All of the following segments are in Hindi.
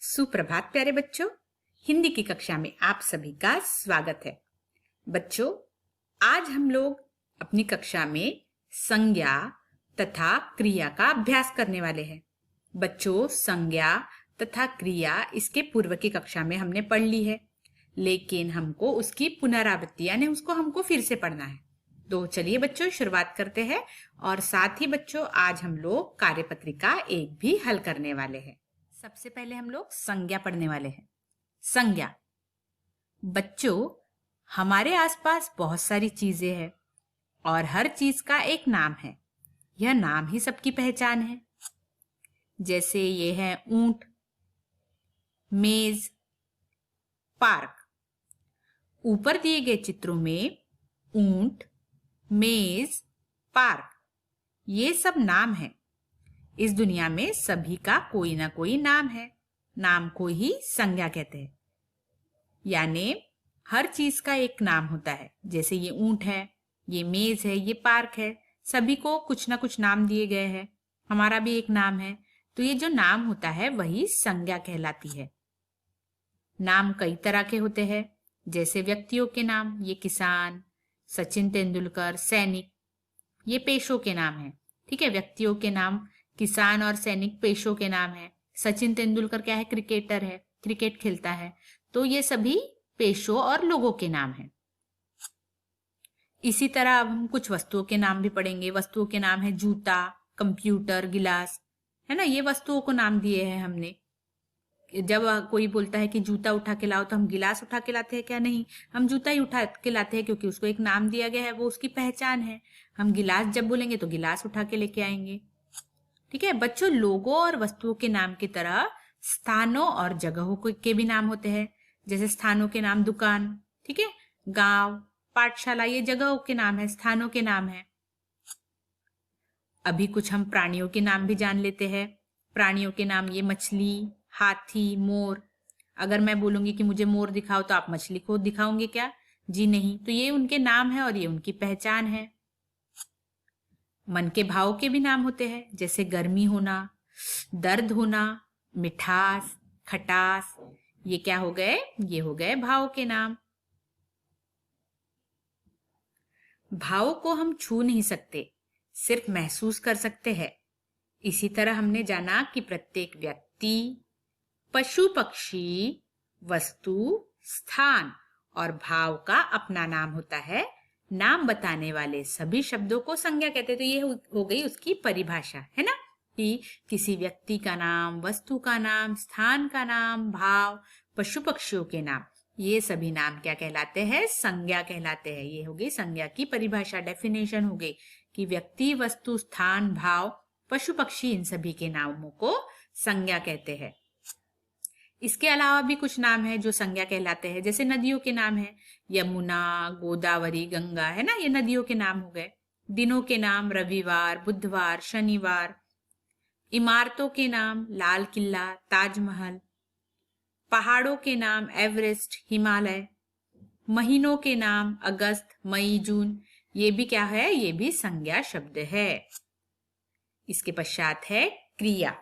सुप्रभात प्यारे बच्चों, हिंदी की कक्षा में आप सभी का स्वागत है। बच्चों, आज हम लोग अपनी कक्षा में संज्ञा तथा क्रिया का अभ्यास करने वाले हैं। बच्चों, संज्ञा तथा क्रिया इसके पूर्व की कक्षा में हमने पढ़ ली है, लेकिन हमको उसकी पुनरावृत्ति यानी उसको हमको फिर से पढ़ना है। तो चलिए बच्चों, शुरुआत करते हैं। और साथ ही बच्चों, आज हम लोग कार्यपत्रिका 1 भी हल करने वाले हैं। सबसे पहले हम लोग संज्ञा पढ़ने वाले हैं। संज्ञा। बच्चों, हमारे आसपास बहुत सारी चीजें हैं और हर चीज का एक नाम है। यह नाम ही सबकी पहचान है। जैसे ये है ऊंट, मेज, पार्क। ऊपर दिए गए चित्रों में ऊंट, मेज, पार्क ये सब नाम है। इस दुनिया में सभी का कोई ना कोई नाम है। नाम को ही संज्ञा कहते हैं। यानी हर चीज का एक नाम होता है। जैसे ये ऊंट है, ये मेज है, ये पार्क है। सभी को कुछ ना कुछ नाम दिए गए हैं। हमारा भी एक नाम है। तो ये जो नाम होता है वही संज्ञा कहलाती है। नाम कई तरह के होते हैं। जैसे व्यक्तियों के नाम, ये किसान, सचिन तेंदुलकर, सैनिक, ये पेशों के नाम है। ठीक है, व्यक्तियों के नाम किसान और सैनिक पेशों के नाम है। सचिन तेंदुलकर क्या है? क्रिकेटर है, क्रिकेट खेलता है। तो ये सभी पेशों और लोगों के नाम हैं। इसी तरह अब हम कुछ वस्तुओं के नाम भी पढ़ेंगे। वस्तुओं के नाम है जूता, कंप्यूटर, गिलास, है ना। ये वस्तुओं को नाम दिए हैं हमने। जब कोई बोलता है कि जूता उठा के लाओ, तो हम गिलास उठा के लाते हैं क्या? नहीं, हम जूता ही उठा के लाते हैं, क्योंकि उसको एक नाम दिया गया है, वो उसकी पहचान है। हम गिलास जब बोलेंगे तो गिलास उठा के लेके आएंगे। ठीक है बच्चों, लोगों और वस्तुओं के नाम की तरह स्थानों और जगहों के भी नाम होते हैं। जैसे स्थानों के नाम दुकान, ठीक है, गांव, पाठशाला, ये जगहों के नाम है, स्थानों के नाम है। अभी कुछ हम प्राणियों के नाम भी जान लेते हैं। प्राणियों के नाम ये मछली, हाथी, मोर। अगर मैं बोलूंगी कि मुझे मोर दिखाओ, तो आप मछली को दिखाओगे क्या? जी नहीं। तो ये उनके नाम है और ये उनकी पहचान है। मन के भाव के भी नाम होते हैं। जैसे गर्मी होना, दर्द होना, मिठास, खटास, ये क्या हो गए? ये हो गए भाव के नाम। भाव को हम छू नहीं सकते, सिर्फ महसूस कर सकते हैं। इसी तरह हमने जाना कि प्रत्येक व्यक्ति, पशु, पक्षी, वस्तु, स्थान और भाव का अपना नाम होता है। नाम बताने वाले सभी शब्दों को संज्ञा कहते हैं। तो ये हो गई उसकी परिभाषा, है ना, कि किसी व्यक्ति का नाम, वस्तु का नाम, स्थान का नाम, भाव, पशु पक्षियों के नाम, ये सभी नाम क्या कहलाते हैं? संज्ञा कहलाते हैं। ये हो गई संज्ञा की परिभाषा, डेफिनेशन हो गई कि व्यक्ति, वस्तु, स्थान, भाव, पशु पक्षी, इन सभी के नामों को संज्ञा कहते हैं। इसके अलावा भी कुछ नाम है जो संज्ञा कहलाते हैं। जैसे नदियों के नाम है, यमुना, गोदावरी, गंगा, है ना, ये नदियों के नाम हो गए। दिनों के नाम रविवार, बुधवार, शनिवार। इमारतों के नाम लाल किला, ताजमहल। पहाड़ों के नाम एवरेस्ट, हिमालय। महीनों के नाम अगस्त, मई, जून। ये भी क्या है? ये भी संज्ञा शब्द है। इसके पश्चात है क्रिया।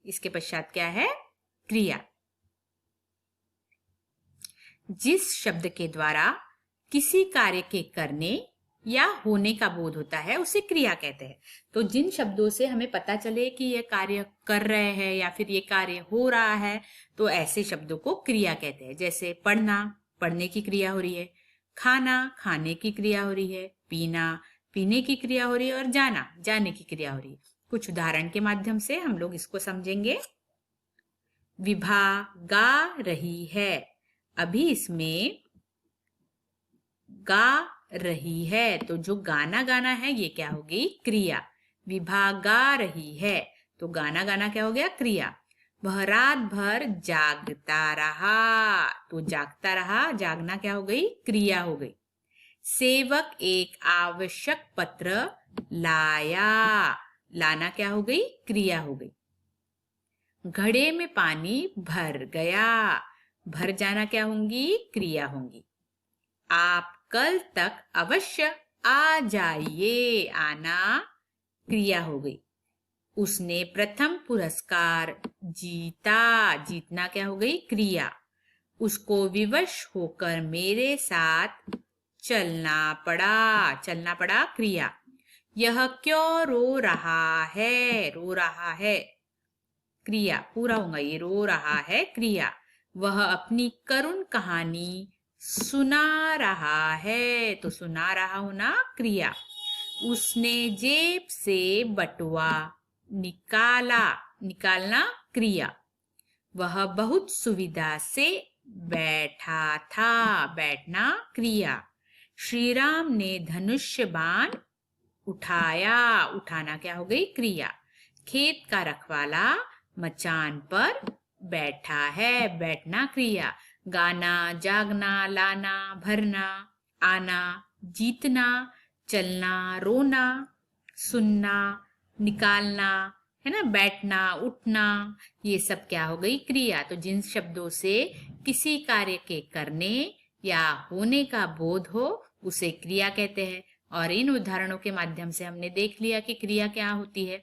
इसके पश्चात क्या है? क्रिया। जिस शब्द के द्वारा किसी कार्य के करने या होने का बोध होता है उसे क्रिया कहते हैं। तो जिन शब्दों से हमें पता चले कि यह कार्य कर रहे हैं या फिर ये कार्य हो रहा है, तो ऐसे शब्दों को क्रिया कहते हैं। जैसे पढ़ना, पढ़ने की क्रिया हो रही है। खाना, खाने की क्रिया हो रही है। पीना, पीने की क्रिया हो रही है। और जाना, जाने की क्रिया हो रही है। कुछ उदाहरण के माध्यम से हम लोग इसको समझेंगे। विभा गा रही है। अभी इसमें गा रही है, तो जो गाना गाना है ये क्या होगी? क्रिया। विभा गा रही है, तो गाना गाना क्या हो गया? क्रिया। वह रात भर जागता रहा, तो जागता रहा, जागना क्या हो गई? क्रिया हो गई। सेवक एक आवश्यक पत्र लाया, लाना क्या हो गई? क्रिया हो गई। घड़े में पानी भर गया, भर जाना क्या होंगी? क्रिया होंगी। आप कल तक अवश्य आ जाइए, आना क्रिया हो गई। उसने प्रथम पुरस्कार जीता। जीतना क्या हो गई? क्रिया। उसको विवश होकर मेरे साथ चलना पड़ा। चलना पड़ा क्रिया। यह क्यों रो रहा है? रो रहा है क्रिया। पूरा होगा ये, रो रहा है क्रिया। वह अपनी करुण कहानी सुना रहा है, तो सुना रहा होना क्रिया। उसने जेब से बटुआ निकाला। निकालना क्रिया। वह बहुत सुविधा से बैठा था। बैठना क्रिया। श्री राम ने धनुष्य बाण उठाया। उठाना क्या हो गई? क्रिया। खेत का रखवाला मचान पर बैठा है। बैठना क्रिया। गाना, जागना, लाना, भरना, आना, जीतना, चलना, रोना, सुनना, निकालना, है ना, बैठना, उठना, ये सब क्या हो गई? क्रिया। तो जिन शब्दों से किसी कार्य के करने या होने का बोध हो उसे क्रिया कहते हैं। और इन उदाहरणों के माध्यम से हमने देख लिया कि क्रिया क्या होती है।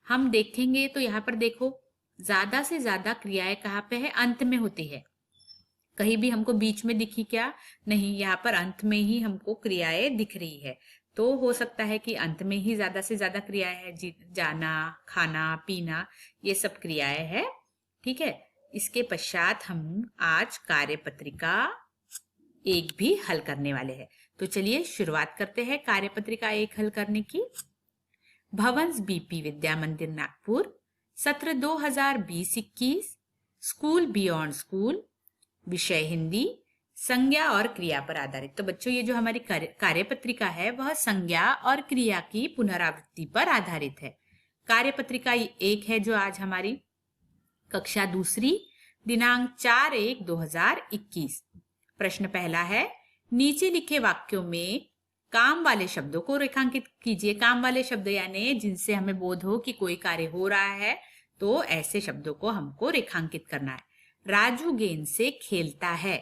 हम देखेंगे तो यहाँ पर देखो, ज्यादा से ज्यादा क्रियाएं कहाँ पे है? अंत में होती है। कहीं भी हमको बीच में दिखी क्या? नहीं, यहाँ पर अंत में ही हमको क्रियाएं दिख रही है। तो हो सकता है कि अंत में ही ज्यादा से ज्यादा क्रियाएं है। जाना, खाना, पीना, ये सब क्रियाएं है। ठीक है। इसके पश्चात हम आज कार्यपत्रिका एक भी हल करने वाले हैं। तो चलिए शुरुआत करते हैं कार्यपत्रिका एक हल करने की। भवंस बीपी विद्या मंदिर नागपुर, सत्र 2020-21, स्कूल बियॉन्ड स्कूल, विषय हिंदी, संज्ञा और क्रिया पर आधारित। तो बच्चों, ये जो हमारी कार्यपत्रिका है वह संज्ञा और क्रिया की पुनरावृत्ति पर आधारित है। कार्यपत्रिका एक है जो आज हमारी कक्षा दूसरी, दिनांक 4/1/2021। प्रश्न पहला है, नीचे लिखे वाक्यों में काम वाले शब्दों को रेखांकित कीजिए। काम वाले शब्द यानी जिनसे हमें बोध हो कि कोई कार्य हो रहा है, तो ऐसे शब्दों को हमको रेखांकित करना है। राजू गेंद से खेलता है,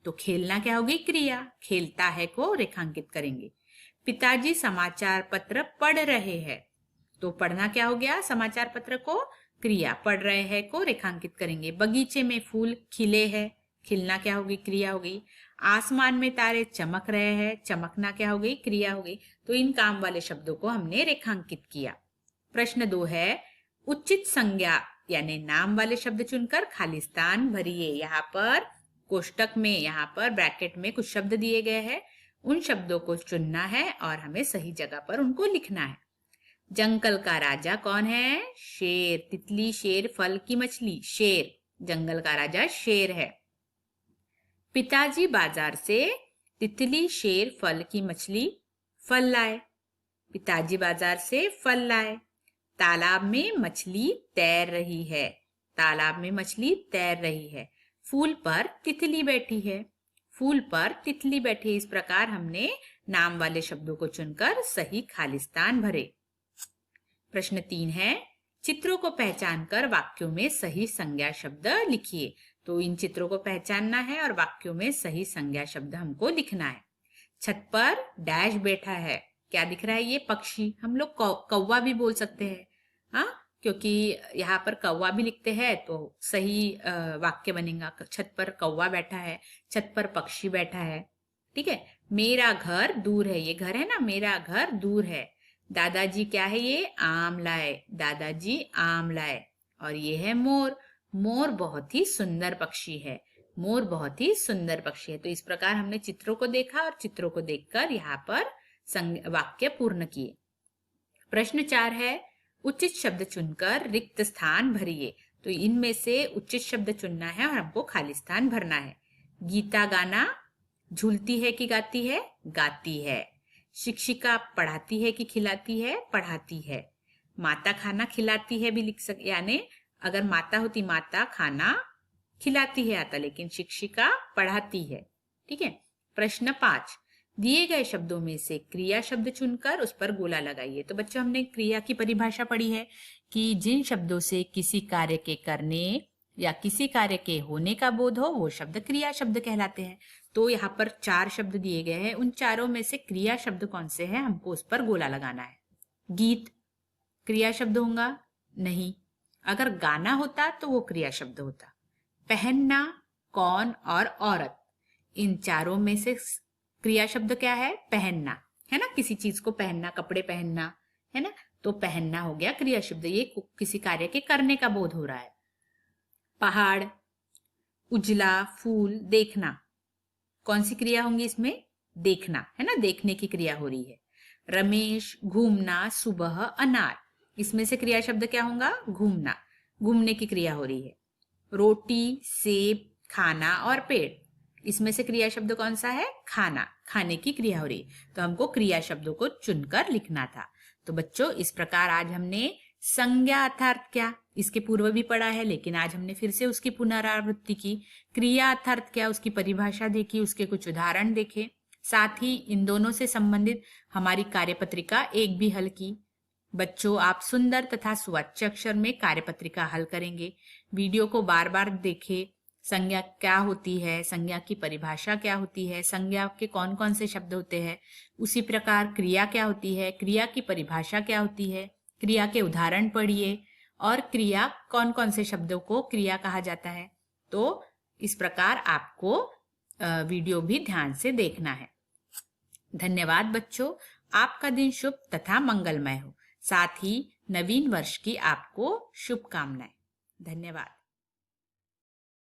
तो खेलना क्या होगी? क्रिया। खेलता है को रेखांकित करेंगे। पिताजी समाचार पत्र पढ़ रहे हैं, तो पढ़ना क्या हो गया? समाचार पत्र को। क्रिया। पढ़ रहे हैं को रेखांकित करेंगे। बगीचे में फूल खिले हैं, खिलना क्या होगी? क्रिया हो गई। आसमान में तारे चमक रहे हैं, चमकना क्या हो गई? क्रिया हो गई। तो इन काम वाले शब्दों को हमने रेखांकित किया। प्रश्न 2 है, उचित संज्ञा यानी नाम वाले शब्द चुनकर खाली स्थान भरिए। यहाँ पर कोष्टक में, यहाँ पर ब्रैकेट में कुछ शब्द दिए गए हैं, उन शब्दों को चुनना है और हमें सही जगह पर उनको लिखना है। जंगल का राजा कौन है? शेर। तितली, शेर, फल की मछली, शेर। जंगल का राजा शेर है। पिताजी बाजार से तितली, शेर, फल की मछली, फल लाए। पिताजी बाजार से फल लाए। तालाब में मछली तैर रही है। तालाब में मछली तैर रही है। फूल पर तितली बैठी है। फूल पर तितली बैठी है। इस प्रकार हमने नाम वाले शब्दों को चुनकर सही खाली स्थान भरे। प्रश्न 3 है, चित्रों को पहचानकर वाक्यों में सही संज्ञा शब्द लिखिए। तो इन चित्रों को पहचानना है और वाक्यों में सही संज्ञा शब्द हमको लिखना है। छत पर डैश बैठा है, क्या दिख रहा है? ये पक्षी। हम लोग कौवा भी बोल सकते हैं, हाँ, क्योंकि यहाँ पर कौवा भी लिखते हैं तो सही वाक्य बनेगा। छत पर कौवा बैठा है, छत पर पक्षी बैठा है। ठीक है। मेरा घर दूर है, ये घर है ना, मेरा घर दूर है। दादाजी क्या है? ये आम लाए। दादाजी आम लाए। और ये है मोर। मोर बहुत ही सुंदर पक्षी है। मोर बहुत ही सुंदर पक्षी है। तो इस प्रकार हमने चित्रों को देखा और चित्रों को देखकर यहाँ पर वाक्य पूर्ण किए। प्रश्न 4 है, उचित शब्द चुनकर रिक्त स्थान भरिए। तो इनमें से उचित शब्द चुनना है और हमको खाली स्थान भरना है। गीता गाना झूलती है कि गाती है? गाती है। शिक्षिका पढ़ाती है कि खिलाती है? पढ़ाती है। माता खाना खिलाती है भी लिख सक, यानी अगर माता होती माता खाना खिलाती है आता, लेकिन शिक्षिका पढ़ाती है। ठीक है। प्रश्न 5, दिए गए शब्दों में से क्रिया शब्द चुनकर उस पर गोला लगाइए। तो बच्चों, हमने क्रिया की परिभाषा पढ़ी है कि जिन शब्दों से किसी कार्य के करने या किसी कार्य के होने का बोध हो वो शब्द क्रिया शब्द कहलाते हैं। तो यहाँ पर 4 शब्द दिए गए हैं, उन चारों में से क्रिया शब्द कौन से हैं हमको उस पर गोला लगाना है। गीत क्रिया शब्द होगा, नहीं, अगर गाना होता तो वो क्रिया शब्द होता। पहनना, कौन और औरत, इन चारों में से क्रिया शब्द क्या है? पहनना, है ना? किसी चीज को पहनना, कपड़े पहनना, है ना? तो पहनना हो गया क्रिया शब्द, ये किसी कार्य के करने का बोध हो रहा है। पहाड़, उजला, फूल, देखना, कौन सी क्रिया होंगी इसमें? देखना, है ना? देखने की क्रिया हो रही है। रमेश, घूमना, सुबह, अनार, इसमें से क्रिया शब्द क्या होगा? घूमना, घूमने की क्रिया हो रही है। रोटी, सेब, खाना और पेड़, इसमें से क्रिया शब्द कौन सा है? खाना, खाने की क्रिया हो रही है। तो हमको क्रिया शब्दों को चुनकर लिखना था। तो बच्चों, इस प्रकार आज हमने संज्ञा अर्थात क्या, इसके पूर्व भी पढ़ा है, लेकिन आज हमने फिर से उसकी पुनरावृत्ति की। क्रिया अर्थात क्या, उसकी परिभाषा देखी, उसके कुछ उदाहरण देखे, साथ ही इन दोनों से संबंधित हमारी कार्यपत्रिका एक भी हल की। बच्चों, आप सुंदर तथा सुवाच्य अक्षर में कार्यपत्रिका हल करेंगे। वीडियो को बार बार देखें। संज्ञा क्या होती है, संज्ञा की परिभाषा क्या होती है, संज्ञा के कौन कौन से शब्द होते हैं, उसी प्रकार क्रिया क्या होती है, क्रिया की परिभाषा क्या होती है, क्रिया के उदाहरण पढ़िए, और क्रिया कौन कौन से शब्दों को क्रिया कहा जाता है। तो इस प्रकार आपको वीडियो भी ध्यान से देखना है। धन्यवाद बच्चों, आपका दिन शुभ तथा मंगलमय हो। साथ ही नवीन वर्ष की आपको शुभकामनाएं। धन्यवाद।